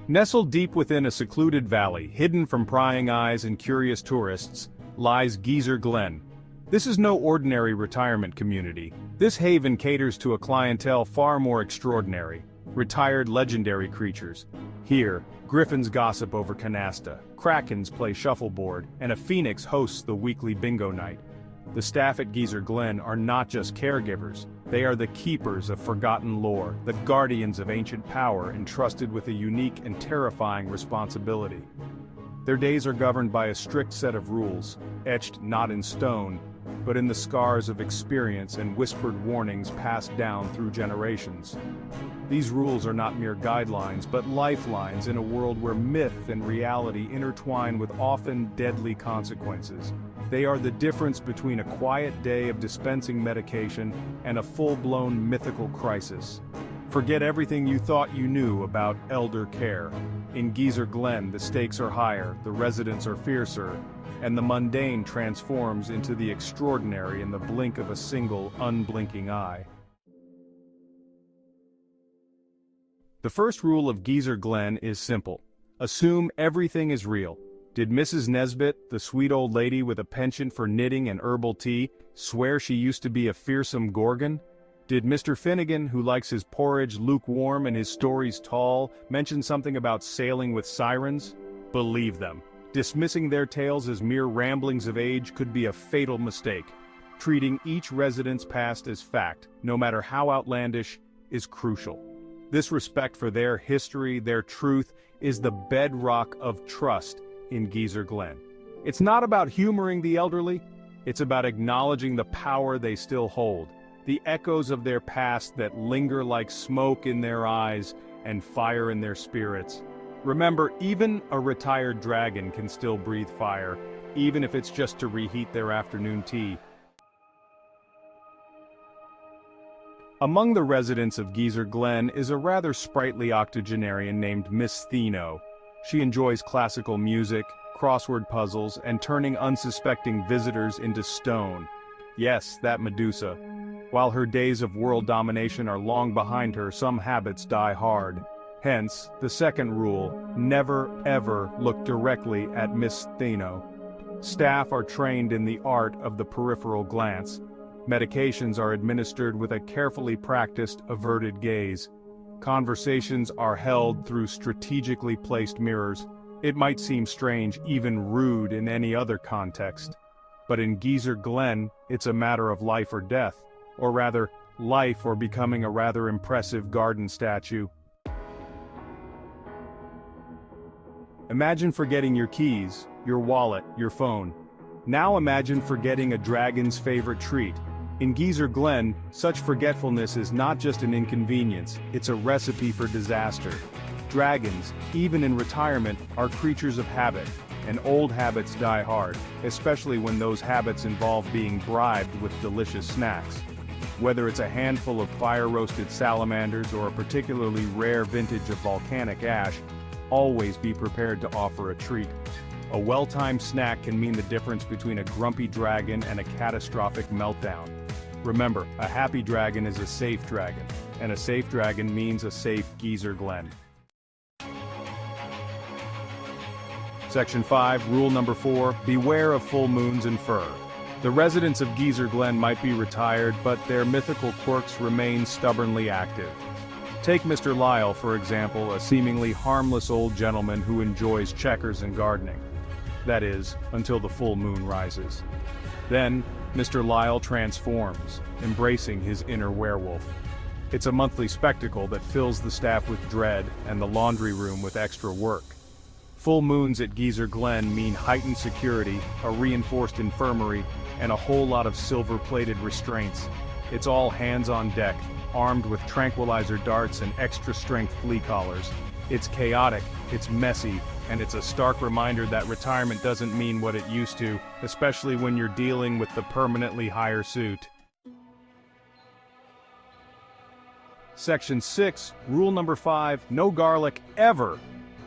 Nestled deep within a secluded valley, hidden from prying eyes and curious tourists, lies Geezer Glen. This is no ordinary retirement community. This haven caters to a clientele far more extraordinary: retired legendary creatures. Here, griffins gossip over canasta, krakens play shuffleboard, and a phoenix hosts the weekly bingo night. The staff at Geezer Glen are not just caregivers, they are the keepers of forgotten lore, the guardians of ancient power entrusted with a unique and terrifying responsibility. Their days are governed by a strict set of rules, etched not in stone, but in the scars of experience and whispered warnings passed down through generations. These rules are not mere guidelines, but lifelines in a world where myth and reality intertwine with often deadly consequences. They are the difference between a quiet day of dispensing medication and a full-blown mythical crisis. Forget everything you thought you knew about elder care. In Geezer Glen, the stakes are higher, the residents are fiercer, and the mundane transforms into the extraordinary in the blink of a single, unblinking eye. The first rule of Geezer Glen is simple. Assume everything is real. Did Mrs. Nesbit, the sweet old lady with a penchant for knitting and herbal tea, swear she used to be a fearsome gorgon? Did Mr. Finnegan, who likes his porridge lukewarm and his stories tall, mention something about sailing with sirens? Believe them. Dismissing their tales as mere ramblings of age could be a fatal mistake. Treating each resident's past as fact, no matter how outlandish, is crucial. This respect for their history, their truth, is the bedrock of trust in Geezer Glen. It's not about humoring the elderly, it's about acknowledging the power they still hold, the echoes of their past that linger like smoke in their eyes and fire in their spirits. Remember, even a retired dragon can still breathe fire, even if it's just to reheat their afternoon tea. Among the residents of Geezer Glen is a rather sprightly octogenarian named Miss Stheno. She enjoys classical music, crossword puzzles, and turning unsuspecting visitors into stone. Yes, that Medusa. While her days of world domination are long behind her, some habits die hard. Hence, the second rule: never ever look directly at Miss Stheno. Staff are trained in the art of the peripheral glance. Medications are administered with a carefully practiced, averted gaze. Conversations are held through strategically placed mirrors. It might seem strange, even rude in any other context. But in Geezer Glen, it's a matter of life or death. Or rather, life or becoming a rather impressive garden statue. Imagine forgetting your keys, your wallet, your phone. Now imagine forgetting a dragon's favorite treat. In Geezer Glen, such forgetfulness is not just an inconvenience, it's a recipe for disaster. Dragons, even in retirement, are creatures of habit, and old habits die hard, especially when those habits involve being bribed with delicious snacks. Whether it's a handful of fire-roasted salamanders or a particularly rare vintage of volcanic ash, always be prepared to offer a treat. A well-timed snack can mean the difference between a grumpy dragon and a catastrophic meltdown. Remember, a happy dragon is a safe dragon, and a safe dragon means a safe Geezer Glen. Section 5, Rule number 4, beware of full moons and fur. The residents of Geezer Glen might be retired, but their mythical quirks remain stubbornly active. Take Mr. Lyall, for example, a seemingly harmless old gentleman who enjoys checkers and gardening. That is, until the full moon rises. Then, Mr. Lyall transforms, embracing his inner werewolf. It's a monthly spectacle that fills the staff with dread and the laundry room with extra work. Full moons at Geezer Glen mean heightened security, a reinforced infirmary, and a whole lot of silver-plated restraints. It's all hands on deck, armed with tranquilizer darts and extra-strength flea collars. It's chaotic, it's messy, and it's a stark reminder that retirement doesn't mean what it used to, especially when you're dealing with the permanently higher suit. Section 6, Rule number 5, no garlic ever.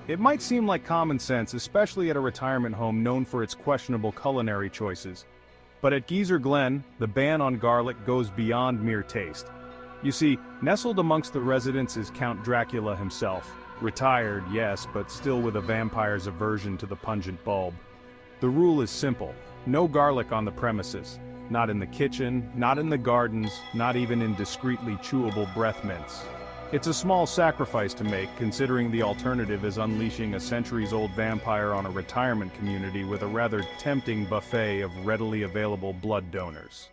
It might seem like common sense, especially at a retirement home known for its questionable culinary choices. But at Geezer Glen, the ban on garlic goes beyond mere taste. You see, nestled amongst the residents is Count Dracula himself, Retired, yes, but still with a vampire's aversion to the pungent bulb. The rule is simple: no garlic on the premises. Not in the kitchen, not in the gardens, not even in discreetly chewable breath mints. It's a small sacrifice to make, considering the alternative is unleashing a centuries-old vampire on a retirement community with a rather tempting buffet of readily available blood donors.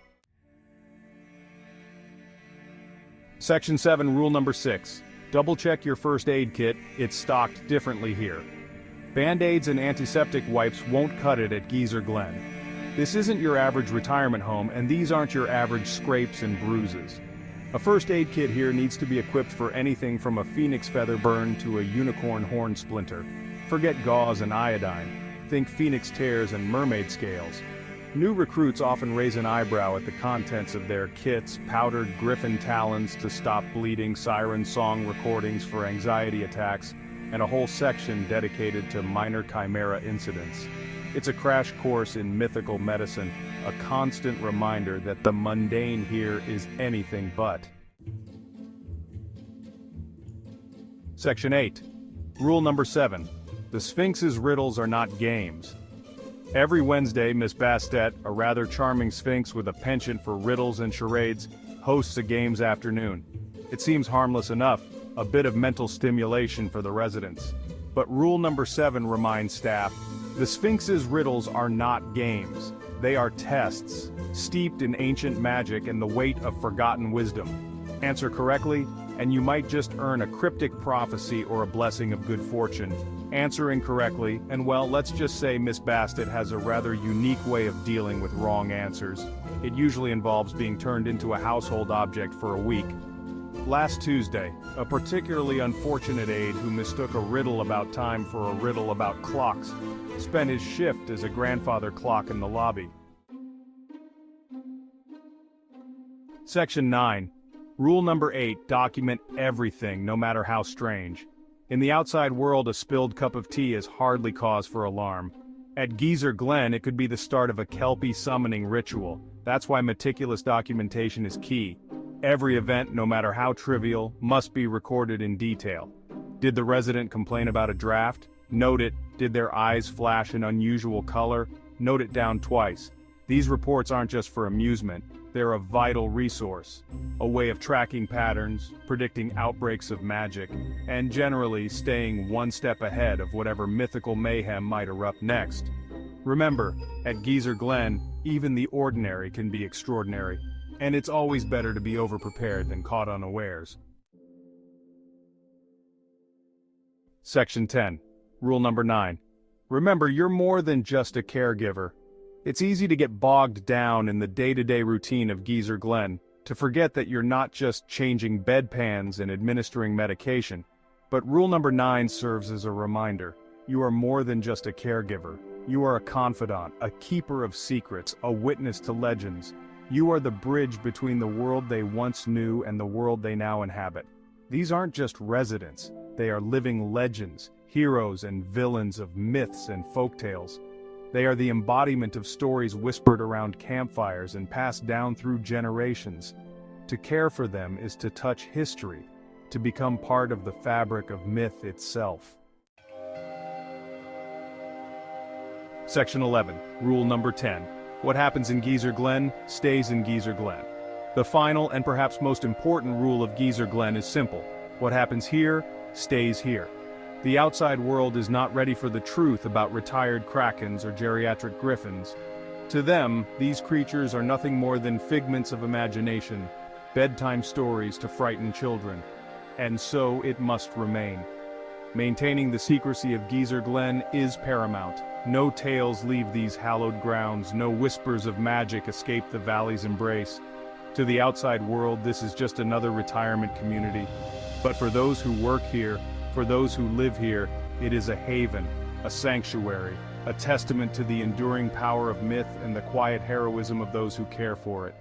Section 7, Rule Number 6. Double-check your first aid kit, it's stocked differently here. Band-aids and antiseptic wipes won't cut it at Geezer Glen. This isn't your average retirement home, and these aren't your average scrapes and bruises. A first aid kit here needs to be equipped for anything from a phoenix feather burn to a unicorn horn splinter. Forget gauze and iodine. Think phoenix tears and mermaid scales. New recruits often raise an eyebrow at the contents of their kits: powdered griffin talons to stop bleeding, siren song recordings for anxiety attacks, and a whole section dedicated to minor chimera incidents. It's a crash course in mythical medicine, a constant reminder that the mundane here is anything but. Section 8. Rule Number 7. The Sphinx's riddles are not games. Every Wednesday, Miss Bastet, a rather charming Sphinx with a penchant for riddles and charades, hosts a games afternoon. It seems harmless enough, a bit of mental stimulation for the residents. But Rule Number 7 reminds staff: the Sphinx's riddles are not games. They are tests, steeped in ancient magic and the weight of forgotten wisdom. Answer correctly, and you might just earn a cryptic prophecy or a blessing of good fortune. Answer incorrectly, and well, let's just say Miss Bastet has a rather unique way of dealing with wrong answers. It usually involves being turned into a household object for a week. Last Tuesday, a particularly unfortunate aide who mistook a riddle about time for a riddle about clocks spent his shift as a grandfather clock in the lobby. Section 9. Rule Number 8. Document everything, no matter how strange. In the outside world, a spilled cup of tea is hardly cause for alarm. At Geezer Glen, it could be the start of a Kelpie summoning ritual. That's why meticulous documentation is key. Every event, no matter how trivial, must be recorded in detail. Did the resident complain about a draft? Note it. Did their eyes flash an unusual color? Note it down twice. These reports aren't just for amusement, they're a vital resource. A way of tracking patterns, predicting outbreaks of magic, and generally staying one step ahead of whatever mythical mayhem might erupt next. Remember, at Geezer Glen, even the ordinary can be extraordinary. And it's always better to be overprepared than caught unawares. Section 10. Rule Number 9. Remember, you're more than just a caregiver. It's easy to get bogged down in the day-to-day routine of Geezer Glen, to forget that you're not just changing bedpans and administering medication. But Rule Number 9 serves as a reminder. You are more than just a caregiver. You are a confidant, a keeper of secrets, a witness to legends. You are the bridge between the world they once knew and the world they now inhabit. These aren't just residents, they are living legends, heroes and villains of myths and folktales. They are the embodiment of stories whispered around campfires and passed down through generations. To care for them is to touch history, to become part of the fabric of myth itself. Section 11, Rule Number 10. What happens in Geezer Glen stays in Geezer Glen. The final and perhaps most important rule of Geezer Glen is simple. What happens here stays here. The outside world is not ready for the truth about retired krakens or geriatric griffins. To them, these creatures are nothing more than figments of imagination, bedtime stories to frighten children. And so it must remain. Maintaining the secrecy of Geezer Glen is paramount. No tales leave these hallowed grounds, no whispers of magic escape the valley's embrace. To the outside world, this is just another retirement community. But for those who work here, for those who live here, it is a haven, a sanctuary, a testament to the enduring power of myth and the quiet heroism of those who care for it.